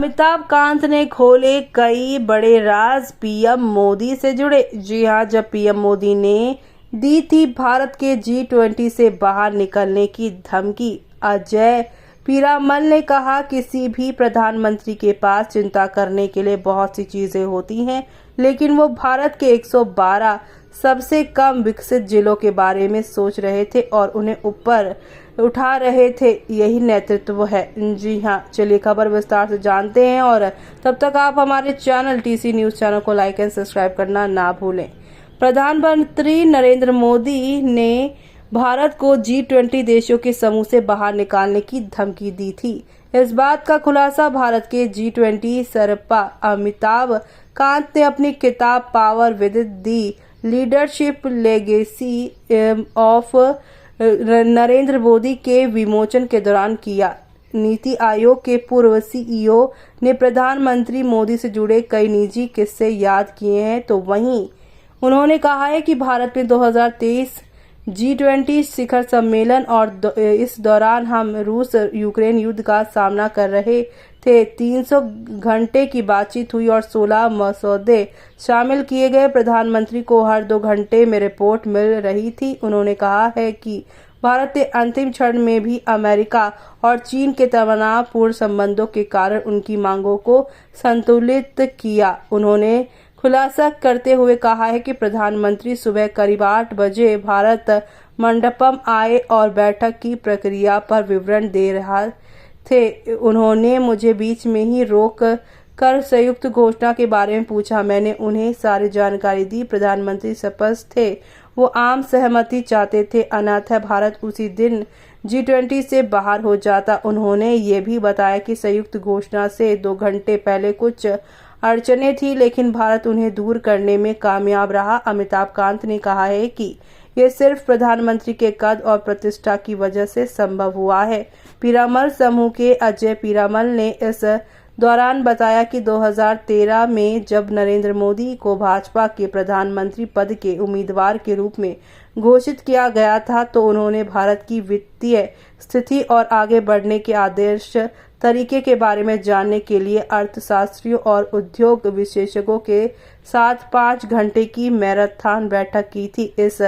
अमिताभ कांत ने खोले कई बड़े राज पीएम मोदी से जुड़े। जी हां, जब पीएम मोदी ने दी थी भारत के G20 से बाहर निकलने की धमकी, अजय पीरामल ने कहा, किसी भी प्रधानमंत्री के पास चिंता करने के लिए बहुत सी चीजें होती हैं, लेकिन वो भारत के 112 सबसे कम विकसित जिलों के बारे में सोच रहे थे और उन्हें ऊपर उठा रहे थे। यही नेतृत्व है। जी हां, चलिए खबर विस्तार से जानते हैं और तब तक आप हमारे चैनल TC न्यूज चैनल को लाइक एंड सब्सक्राइब करना ना भूलें। प्रधानमंत्री नरेंद्र मोदी ने भारत को G20 देशों के समूह से बाहर निकालने की धमकी दी थी। इस बात का खुलासा भारत के G20 सरपा अमिताभ कांत ने अपनी किताब power with the leadership legacy of Narendra Modi के विमोचन के दौरान किया। नीति आयोग के पूर्व CEO ने प्रधानमंत्री मोदी से जुड़े कई निजी किस्से याद किए हैं, तो वहीं उन्होंने कहा है कि भारत में 2023 G20 शिखर सम्मेलन और इस दौरान हम रूस यूक्रेन युद्ध का सामना कर रहे थे। 300 घंटे की बातचीत हुई और 16 मसौदे शामिल किए गए। प्रधानमंत्री को हर 2 घंटे में रिपोर्ट मिल रही थी। उन्होंने कहा है कि भारत ने अंतिम क्षण में भी अमेरिका और चीन के तनावपूर्ण संबंधों के कारण उनकी मांगों को संतुलित किया। उन्होंने खुलासा करते हुए कहा है कि प्रधानमंत्री सुबह करीब 8 बजे भारत मंडपम आए और बैठक की प्रक्रिया पर विवरण दे रहा थे। उन्होंने मुझे बीच में ही रोक कर संयुक्त घोषणा के बारे में पूछा। मैंने उन्हें सारी जानकारी दी। प्रधानमंत्री स्पष्ट थे, वो आम सहमति चाहते थे, अन्यथा भारत उसी दिन G20 से बाहर हो जाता। उन्होंने ये भी बताया कि संयुक्त घोषणा से 2 घंटे पहले कुछ अड़चनें थी, लेकिन भारत उन्हें दूर करने में कामयाब रहा। अमिताभ कांत ने कहा है कि ये सिर्फ प्रधानमंत्री के कद और प्रतिष्ठा की वजह से संभव हुआ है। पीरामल समूह के अजय पीरामल ने इस दौरान बताया कि 2013 में जब नरेंद्र मोदी को भाजपा के प्रधानमंत्री पद के उम्मीदवार के रूप में घोषित किया गया था, तो उन्होंने भारत की वित्तीय स्थिति और आगे बढ़ने के आदर्श तरीके के बारे में जानने के लिए अर्थशास्त्रियों और उद्योग विशेषज्ञों के साथ 5 घंटे की मैराथन बैठक की थी। इस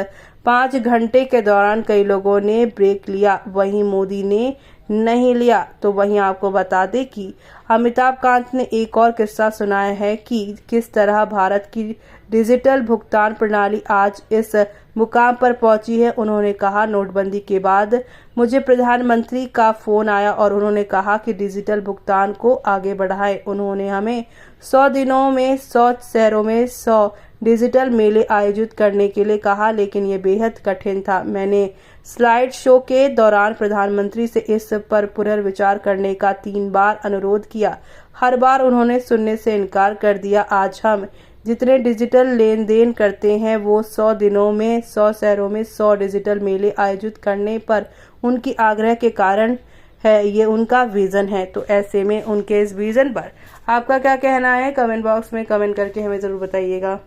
5 घंटे के दौरान कई लोगों ने ब्रेक लिया, वहीं मोदी ने नहीं लिया। तो वहीं आपको बता दें कि अमिताभ कांत ने एक और किस्सा सुनाया है कि किस तरह भारत की डिजिटल भुगतान प्रणाली आज इस मुकाम पर पहुंची है। उन्होंने कहा, नोटबंदी के बाद मुझे प्रधानमंत्री का फोन आया और उन्होंने कहा कि डिजिटल भुगतान को आगे बढ़ाएं। उन्होंने हमें 100 दिनों में 100 शहरों में 100 डिजिटल मेले आयोजित करने के लिए कहा, लेकिन ये बेहद कठिन था। मैंने स्लाइड शो के दौरान प्रधानमंत्री से इस पर पुनर्विचार करने का 3 बार अनुरोध किया। हर बार उन्होंने सुनने से इनकार कर दिया। आज हम जितने डिजिटल लेन देन करते हैं, वो 100 दिनों में 100 शहरों में 100 डिजिटल मेले आयोजित करने पर उनकी आग्रह के कारण है। ये उनका विजन है। तो ऐसे में उनके इस विजन पर आपका क्या कहना है, कमेंट बॉक्स में कमेंट करके हमें ज़रूर बताइएगा।